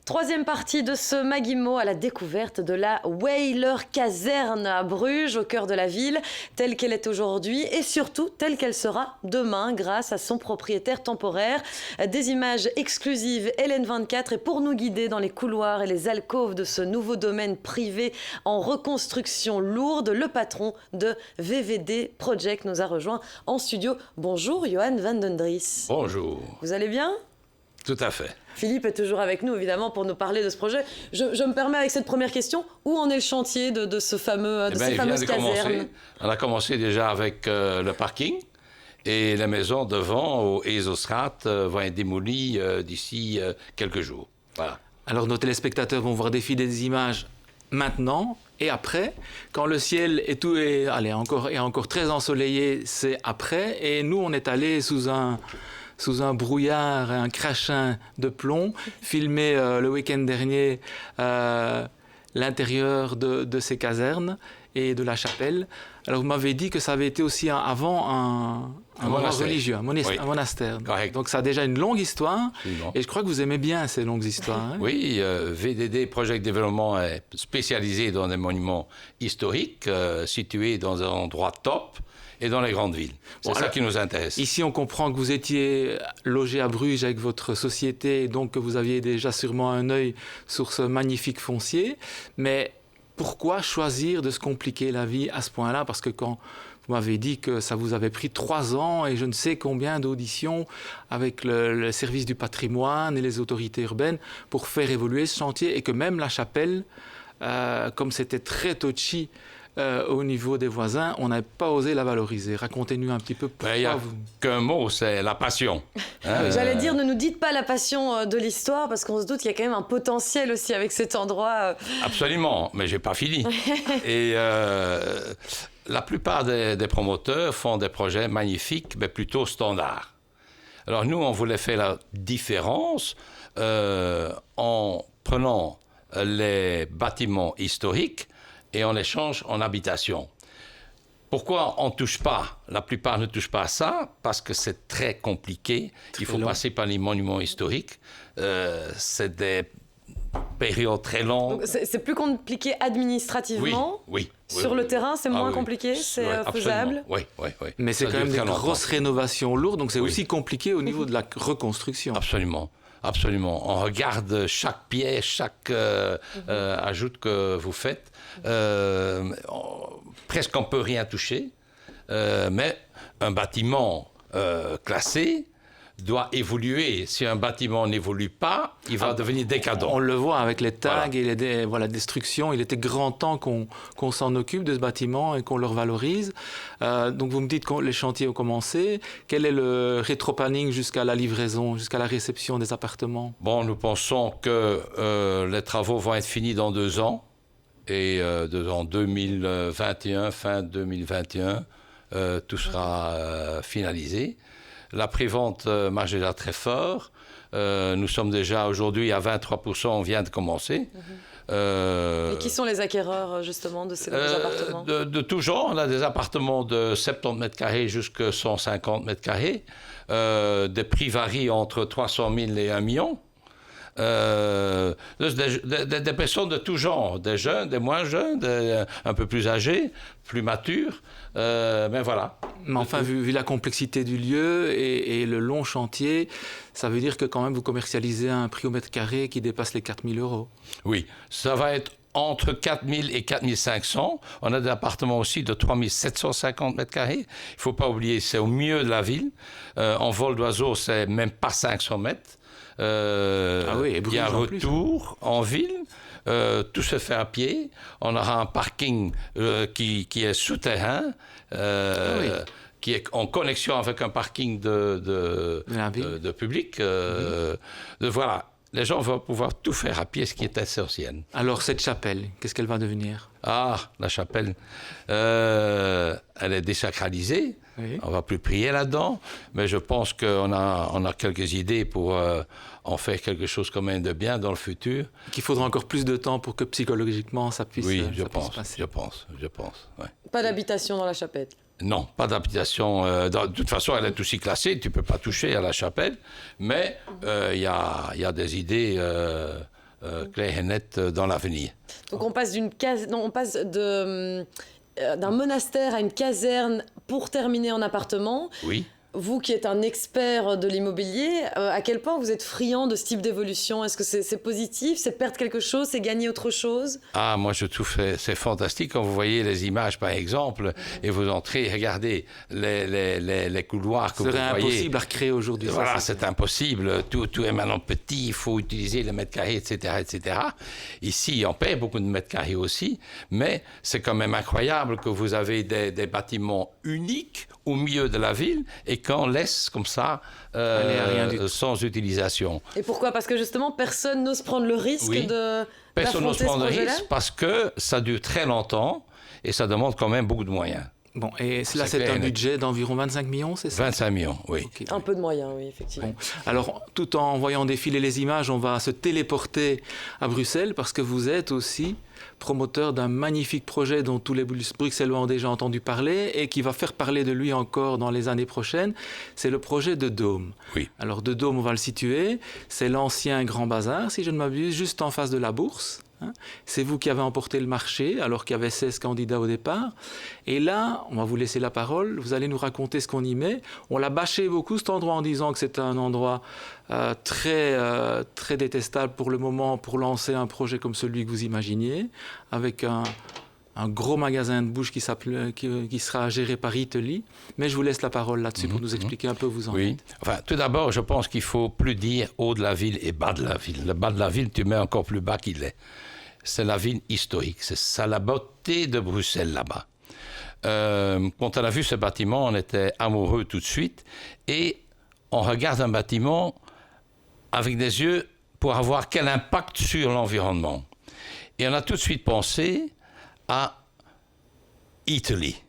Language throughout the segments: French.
Troisième partie de ce Maguimo à la découverte de la Weyler Caserne à Bruges, au cœur de la ville, telle qu'elle est aujourd'hui et surtout telle qu'elle sera demain grâce à son propriétaire temporaire. Des images exclusives LN24 et pour nous guider dans les couloirs et les alcôves de ce nouveau domaine privé en reconstruction lourde, le patron de VVD Project nous a rejoint en studio. Bonjour Johan van den Dries. Bonjour. Vous allez bien ? Tout à fait. Philippe est toujours avec nous, évidemment, pour nous parler de ce projet. Je me permets avec cette première question, où en est le chantier de ces fameuses casernes ? On a commencé déjà avec le parking et la maison devant, au Ezostrat, va être démolie d'ici quelques jours. Voilà. Alors nos téléspectateurs vont voir défiler des images maintenant et après. Quand le ciel est encore très ensoleillé, c'est après. Et nous, on est allés sous un brouillard et un crachin de plomb, filmer le week-end dernier l'intérieur de ces casernes et de la chapelle. Alors vous m'avez dit que ça avait été aussi avant un monastère religieux, un monastère. Correct. Donc ça a déjà une longue histoire. Absolument. Et je crois que vous aimez bien ces longues histoires. Hein? Oui, VDD Project Development est spécialisé dans des monuments historiques situés dans un endroit top et dans les grandes villes. C'est ça qui nous intéresse. Ici, on comprend que vous étiez logé à Bruges avec votre société, et donc que vous aviez déjà sûrement un œil sur ce magnifique foncier. Mais pourquoi choisir de se compliquer la vie à ce point-là ? Parce que quand vous m'avez dit que ça vous avait pris 3 ans et je ne sais combien d'auditions avec le service du patrimoine et les autorités urbaines pour faire évoluer ce chantier, et que même la chapelle, comme c'était très touchy, au niveau des voisins, on n'a pas osé la valoriser. Racontez-nous un petit peu pourquoi. Il n'y a qu'un mot, c'est la passion. J'allais dire, ne nous dites pas la passion de l'histoire, parce qu'on se doute qu'il y a quand même un potentiel aussi avec cet endroit. Absolument, mais je n'ai pas fini. Et la plupart des promoteurs font des projets magnifiques, mais plutôt standards. Alors nous, on voulait faire la différence en prenant les bâtiments historiques et on les change en habitation. Pourquoi on ne touche pas ? La plupart ne touchent pas à ça, parce que c'est très compliqué. Il faut passer par les monuments historiques. C'est des périodes très longues. Donc c'est plus compliqué administrativement ? Oui. Sur le terrain, c'est moins compliqué ? C'est faisable ? Oui. Mais c'est quand même des grosses rénovations lourdes, donc c'est aussi compliqué au niveau de la reconstruction. Absolument. On regarde chaque pièce, chaque ajout que vous faites. Presque on ne peut rien toucher, mais un bâtiment classé doit évoluer. Si un bâtiment n'évolue pas, il va devenir décadent. On le voit avec les tags et la destruction. Il était grand temps qu'on s'en occupe de ce bâtiment et qu'on le revalorise. Donc vous me dites que les chantiers ont commencé. Quel est le rétro-planning jusqu'à la livraison, jusqu'à la réception des appartements ? Bon, nous pensons que les travaux vont être finis dans 2 ans. Et en 2021, fin 2021, tout sera finalisé. La prévente marche déjà très fort. Nous sommes déjà aujourd'hui à 23%, on vient de commencer. Et qui sont les acquéreurs justement de ces nouveaux appartements ? De tout genre. On a des appartements de 70 mètres carrés jusqu'à 150 mètres carrés. Des prix varient entre 300 000 et 1 million. Des personnes de tout genre, des jeunes, des moins jeunes, un peu plus âgés, plus matures, mais voilà. Mais enfin, vu la complexité du lieu et le long chantier, ça veut dire que quand même vous commercialisez à un prix au mètre carré qui dépasse les 4 000 €. Oui, ça va être entre 4 000 et 4 500. On a des appartements aussi de 3 750 mètres carrés. Il ne faut pas oublier, c'est au milieu de la ville. En vol d'oiseau, c'est même pas 500 mètres. Il y a un retour en ville, tout se fait à pied. On aura un parking qui est souterrain, qui est en connexion avec un parking de public. Voilà, les gens vont pouvoir tout faire à pied, ce qui est essentiel. Alors cette chapelle, qu'est-ce qu'elle va devenir ? Ah, la chapelle, elle est désacralisée. Oui. On ne va plus prier là-dedans, mais je pense qu'on a quelques idées pour en faire quelque chose quand même de bien dans le futur. Qu'il faudra encore plus de temps pour que psychologiquement ça puisse passer. Oui, je pense. Ouais. Pas d'habitation dans la chapelle ? Non, pas d'habitation. De toute façon, elle est aussi classée, tu ne peux pas toucher à la chapelle, mais il y a des idées clair et net dans l'avenir. Donc on passe d'un monastère à une caserne pour terminer en appartement. Oui. Vous qui êtes un expert de l'immobilier, à quel point vous êtes friand de ce type d'évolution? Est-ce que c'est positif? C'est perdre quelque chose? C'est gagner autre chose? Ah, moi je trouve que c'est fantastique quand vous voyez les images par exemple et vous entrez, regardez les couloirs que vous voyez. Ce serait impossible à recréer aujourd'hui. Voilà, c'est impossible. Tout est maintenant petit, il faut utiliser les mètres carrés, etc., etc. Ici, on paie beaucoup de mètres carrés aussi, mais c'est quand même incroyable que vous avez des bâtiments uniques au milieu de la ville et qu'on laisse comme ça sans utilisation. Et pourquoi? Parce que justement, personne n'ose prendre le risque de Personne n'ose prendre le projet-là? risque parce que ça dure très longtemps et ça demande quand même beaucoup de moyens. Bon, et là, c'est un budget d'environ 25 millions, c'est ça? 25 millions, oui. Okay. Un peu de moyens, oui, effectivement. Bon. Alors, tout en voyant défiler les images, on va se téléporter à Bruxelles parce que vous êtes aussi promoteur d'un magnifique projet dont tous les Bruxellois ont déjà entendu parler et qui va faire parler de lui encore dans les années prochaines. C'est le projet de Dôme. Oui. Alors, de Dôme, on va le situer. C'est l'ancien Grand Bazar, si je ne m'abuse, juste en face de la Bourse. C'est vous qui avez emporté le marché, alors qu'il y avait 16 candidats au départ. Et là, on va vous laisser la parole. Vous allez nous raconter ce qu'on y met. On l'a bâché beaucoup, cet endroit, en disant que c'est un endroit très détestable pour le moment, pour lancer un projet comme celui que vous imaginiez, avec un gros magasin de bouche qui sera géré par Italy. Mais je vous laisse la parole là-dessus pour nous expliquer un peu où vous en êtes. Enfin, tout d'abord, je pense qu'il ne faut plus dire haut de la ville et bas de la ville. Le bas de la ville, tu mets encore plus bas qu'il est. C'est la ville historique. C'est ça la beauté de Bruxelles là-bas. Quand on a vu ce bâtiment, on était amoureux tout de suite. Et on regarde un bâtiment avec des yeux pour avoir quel impact sur l'environnement. Et on a tout de suite pensé à Italy.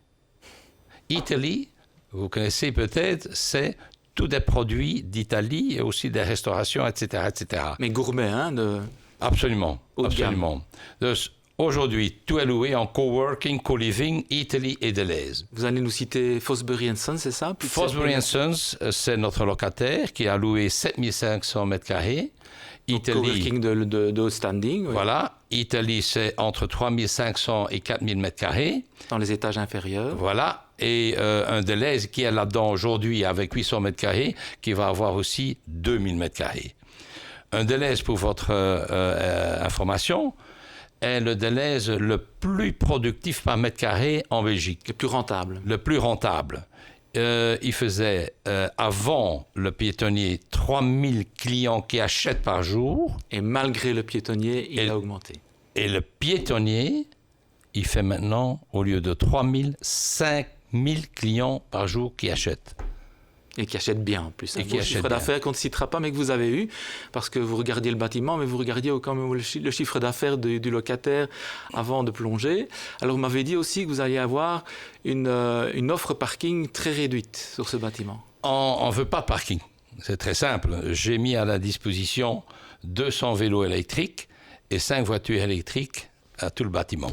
Italy, vous connaissez peut-être, c'est tous des produits d'Italie et aussi des restaurations, etc., etc. Mais gourmet, hein? Absolument, absolument. Aujourd'hui, tout est loué en coworking, co-living, Italy et Deleuze. Vous allez nous citer Fosbury & Sons, c'est ça? Fosbury & Sons, c'est notre locataire qui a loué 7500 mètres carrés. Coworking de haut standing. Oui. Voilà. Italy, c'est entre 3500 et 4000 mètres carrés. Dans les étages inférieurs. Voilà. Et un Deleuze qui est là-dedans aujourd'hui avec 800 mètres carrés, qui va avoir aussi 2000 mètres carrés. Un Deleuze, pour votre information, est le Deleuze le plus productif par mètre carré en Belgique. Le plus rentable. Le plus rentable. Il faisait, avant le piétonnier, 3000 clients qui achètent par jour. Et malgré le piétonnier, il a augmenté. Et le piétonnier, il fait maintenant, au lieu de 3000, 5000 clients par jour qui achètent. Et qui achètent bien en plus. Et qui achètent chiffre d'affaires qu'on ne citera pas, mais que vous avez eu, parce que vous regardiez le bâtiment, mais vous regardiez quand même le chiffre d'affaires du locataire avant de plonger. Alors vous m'avez dit aussi que vous alliez avoir une offre parking très réduite sur ce bâtiment. On ne veut pas de parking. C'est très simple. J'ai mis à la disposition 200 vélos électriques et 5 voitures électriques à tout le bâtiment.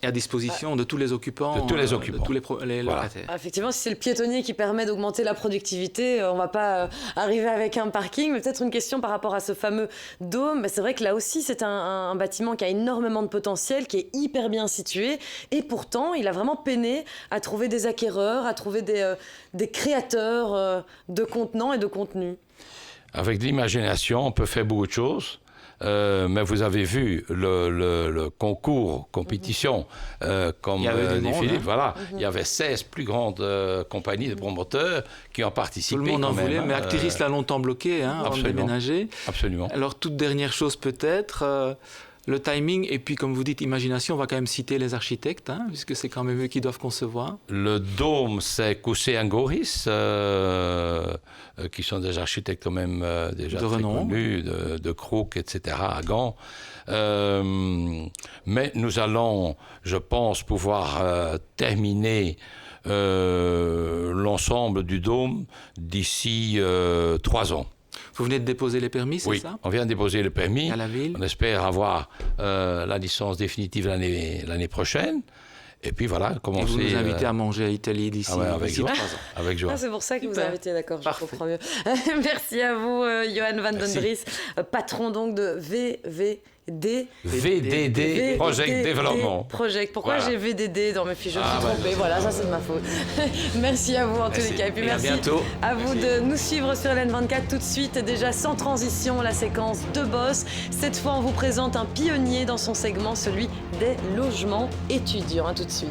Et à disposition de tous les occupants. De tous les occupants. De tous les locataires. Effectivement, si c'est le piétonnier qui permet d'augmenter la productivité, on ne va pas arriver avec un parking. Mais peut-être une question par rapport à ce fameux dôme. C'est vrai que là aussi, c'est un bâtiment qui a énormément de potentiel, qui est hyper bien situé. Et pourtant, il a vraiment peiné à trouver des acquéreurs, à trouver des créateurs de contenants et de contenus. Avec de l'imagination, on peut faire beaucoup de choses. Mais vous avez vu le concours, compétition, comme dit Philippe, voilà, il y avait 16 plus grandes compagnies de promoteurs qui ont participé. Tout le monde en voulait, mais Actiris l'a longtemps bloqué, avant de déménager. Absolument. Alors, toute dernière chose peut-être, le timing, et puis comme vous dites, imagination, on va quand même citer les architectes, puisque c'est quand même eux qui doivent concevoir. Le dôme, c'est Coussé Angoris, qui sont des architectes quand même déjà de très renom. Connus, de Crook, etc., à Gand. Mais nous allons, je pense, pouvoir terminer l'ensemble du dôme d'ici 3 ans. Vous venez de déposer les permis, c'est ça? Oui, on vient de déposer le permis. À la ville. On espère avoir la licence définitive l'année prochaine. Et puis voilà, commencer... Et vous nous invitez à manger à Italie d'ici 3 ans. Avec joie. C'est pour ça que vous invitez, d'accord, je Parfait. comprends mieux. Merci à vous, Johan van den Dries, patron donc de VV VDD, Project Development. Project. Pourquoi Voilà. j'ai VDD dans mes fiches? Je me suis bah, trompée. Voilà, ça c'est de ma faute. Merci à vous en tous les cas. Et puis Et à merci bientôt. à vous de nous suivre sur LN24 tout de suite. Déjà sans transition, la séquence de boss. Cette fois, on vous présente un pionnier dans son segment, celui des logements étudiants. À tout de suite.